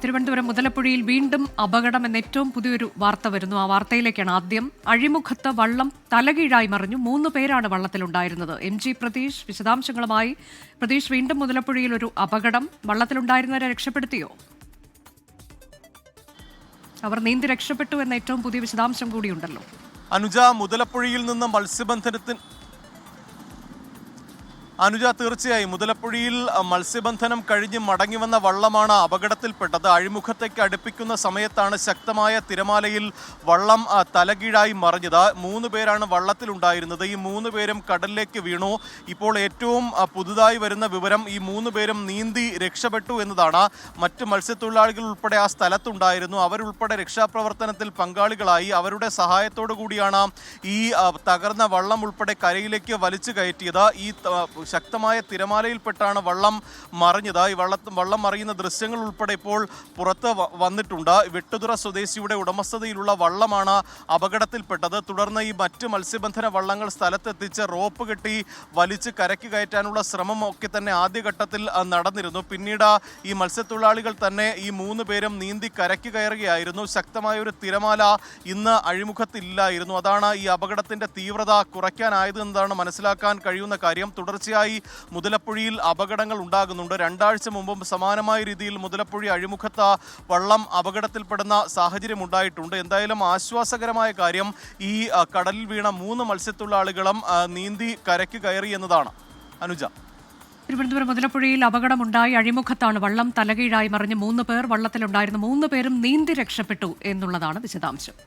തിരുവനന്തപുരം മുതലപ്പുഴയിൽ വീണ്ടും അപകടം എന്ന ഏറ്റവും പുതിയൊരു വാർത്ത വരുന്നു. ആ വാർത്തയിലേക്കാണ് ആദ്യം. അഴിമുഖത്ത് വള്ളം തലകീഴായി മറിഞ്ഞു. 3 പേരാണ് വള്ളത്തിലുണ്ടായിരുന്നത്. MG പ്രതീഷ് വിശദാംശങ്ങളുമായി. പ്രതീഷ്, വീണ്ടും മുതലപ്പുഴയിൽ ഒരു അപകടം. വള്ളത്തിലുണ്ടായിരുന്നവരെ രക്ഷപ്പെടുത്തിയോ? അവർ നീന്തി രക്ഷപ്പെട്ടു എന്ന ഏറ്റവും പുതിയ വിശദാംശം കൂടിയുണ്ടല്ലോ. അനുജ, മുതലപ്പുഴയിൽ നിന്ന് തീർച്ചയായും മുതലപ്പുഴയിൽ മത്സ്യബന്ധനം കഴിഞ്ഞ് മടങ്ങി വന്ന വള്ളമാണ് അപകടത്തിൽപ്പെട്ടത്. അഴിമുഖത്തേക്ക് അടുപ്പിക്കുന്ന സമയത്താണ് ശക്തമായ തിരമാലയിൽ വള്ളം തലകീഴായി മറിഞ്ഞത്. 3 പേരാണ് വള്ളത്തിലുണ്ടായിരുന്നത്. ഈ 3 പേരും കടലിലേക്ക് വീണു. ഇപ്പോൾ ഏറ്റവും പുതുതായി വരുന്ന വിവരം, ഈ 3 പേരും നീന്തി രക്ഷപ്പെട്ടു എന്നതാണ്. മറ്റ് മത്സ്യത്തൊഴിലാളികൾ ഉൾപ്പെടെ ആ സ്ഥലത്തുണ്ടായിരുന്നു. അവരുൾപ്പെടെ രക്ഷാപ്രവർത്തനത്തിൽ പങ്കാളികളായി. അവരുടെ സഹായത്തോടു കൂടിയാണ് ഈ തകർന്ന വള്ളം ഉൾപ്പെടെ കരയിലേക്ക് വലിച്ചു കയറ്റിയത്. ഈ ശക്തമായ തിരമാലയിൽപ്പെട്ടാണ് വള്ളം മറിഞ്ഞത്. ഈ വള്ളം മറിയുന്ന ദൃശ്യങ്ങൾ ഉൾപ്പെടെ ഇപ്പോൾ പുറത്ത് വന്നിട്ടുണ്ട്. വെട്ടുതുറ സ്വദേശിയുടെ ഉടമസ്ഥതയിലുള്ള വള്ളമാണ് അപകടത്തിൽപ്പെട്ടത്. തുടർന്ന് ഈ മറ്റ് മത്സ്യബന്ധന വള്ളങ്ങൾ സ്ഥലത്തെത്തിച്ച് റോപ്പ് കെട്ടി വലിച്ച് കരയ്ക്ക് കയറ്റാനുള്ള ശ്രമം ഒക്കെ തന്നെ ആദ്യഘട്ടത്തിൽ നടന്നിരുന്നു. പിന്നീട് ഈ മത്സ്യത്തൊഴിലാളികൾ തന്നെ ഈ 3 പേരും നീന്തി കരയ്ക്ക് കയറുകയായിരുന്നു. ശക്തമായ ഒരു തിരമാല ഇന്ന് അഴിമുഖത്തില്ലായിരുന്നു. അതാണ് ഈ അപകടത്തിന്റെ തീവ്രത കുറയ്ക്കാനായത് എന്നതാണ് മനസ്സിലാക്കാൻ കഴിയുന്ന കാര്യം. തുടർച്ചയായി മുതലപ്പുഴയിൽ അപകടങ്ങൾ ഉണ്ടാകുന്നുണ്ട്. 2 ആഴ്ച മുമ്പും സമാനമായ രീതിയിൽ മുതലപ്പുഴ അഴിമുഖത്ത് വള്ളം അപകടത്തിൽപ്പെടുന്ന സാഹചര്യം ഉണ്ടായിട്ടുണ്ട്. എന്തായാലും ആശ്വാസകരമായ കാര്യം, ഈ കടലിൽ വീണ 3 മത്സ്യത്തൊഴിലാളികളും നീന്തി കരയ്ക്ക് കയറി എന്നതാണ്. അനുജ, തിരുവനന്തപുരം മുതലപ്പുഴയിൽ അപകടമുണ്ടായി. അഴിമുഖത്താണ് വള്ളം തലകീഴായി മറിഞ്ഞ് 3 പേർ വള്ളത്തിലുണ്ടായിരുന്നു. 3 പേരും നീന്തി രക്ഷപ്പെട്ടു എന്നുള്ളതാണ് വിശദാംശം.